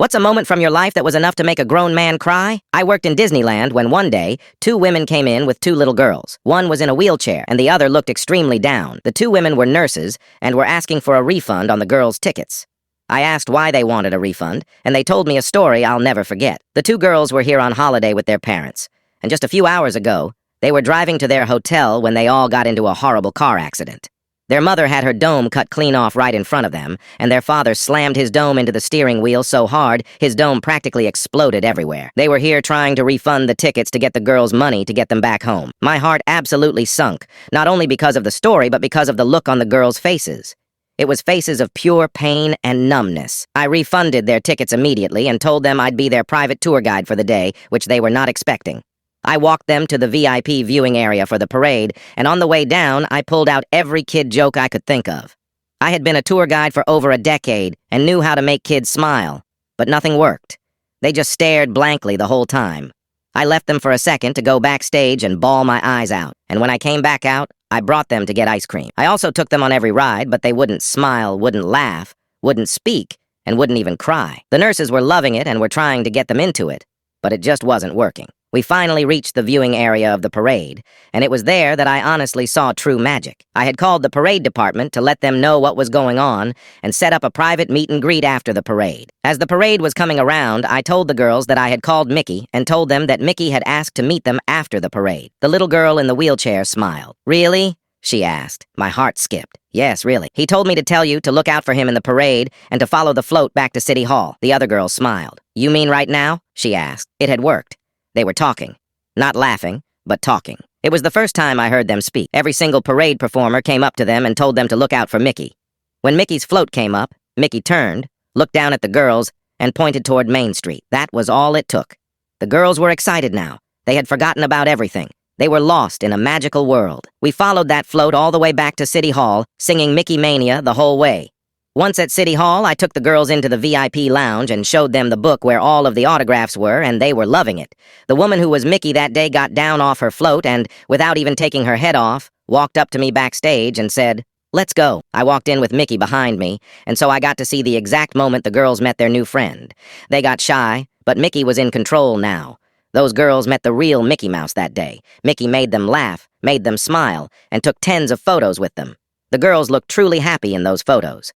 What's a moment from your life that was enough to make a grown man cry? I worked in Disneyland when one day, two women came in with two little girls. One was in a wheelchair, and the other looked extremely down. The two women were nurses and were asking for a refund on the girls' tickets. I asked why they wanted a refund, and they told me a story I'll never forget. The two girls were here on holiday with their parents, and just a few hours ago, they were driving to their hotel when they all got into a horrible car accident. Their mother had her dome cut clean off right in front of them, and their father slammed his dome into the steering wheel so hard, his dome practically exploded everywhere. They were here trying to refund the tickets to get the girls' money to get them back home. My heart absolutely sunk, not only because of the story, but because of the look on the girls' faces. It was faces of pure pain and numbness. I refunded their tickets immediately and told them I'd be their private tour guide for the day, which they were not expecting. I walked them to the VIP viewing area for the parade, and on the way down, I pulled out every kid joke I could think of. I had been a tour guide for over a decade and knew how to make kids smile, but nothing worked. They just stared blankly the whole time. I left them for a second to go backstage and bawl my eyes out, and when I came back out, I brought them to get ice cream. I also took them on every ride, but they wouldn't smile, wouldn't laugh, wouldn't speak, and wouldn't even cry. The nurses were loving it and were trying to get them into it, but it just wasn't working. We finally reached the viewing area of the parade, and it was there that I honestly saw true magic. I had called the parade department to let them know what was going on and set up a private meet and greet after the parade. As the parade was coming around, I told the girls that I had called Mickey and told them that Mickey had asked to meet them after the parade. The little girl in the wheelchair smiled. "Really?" she asked. My heart skipped. "Yes, really. He told me to tell you to look out for him in the parade and to follow the float back to City Hall." The other girl smiled. "You mean right now?" she asked. It had worked. They were talking. Not laughing, but talking. It was the first time I heard them speak. Every single parade performer came up to them and told them to look out for Mickey. When Mickey's float came up, Mickey turned, looked down at the girls, and pointed toward Main Street. That was all it took. The girls were excited now. They had forgotten about everything. They were lost in a magical world. We followed that float all the way back to City Hall, singing Mickey Mania the whole way. Once at City Hall, I took the girls into the VIP lounge and showed them the book where all of the autographs were, and they were loving it. The woman who was Mickey that day got down off her float and, without even taking her head off, walked up to me backstage and said, "Let's go." I walked in with Mickey behind me, and so I got to see the exact moment the girls met their new friend. They got shy, but Mickey was in control now. Those girls met the real Mickey Mouse that day. Mickey made them laugh, made them smile, and took tens of photos with them. The girls looked truly happy in those photos.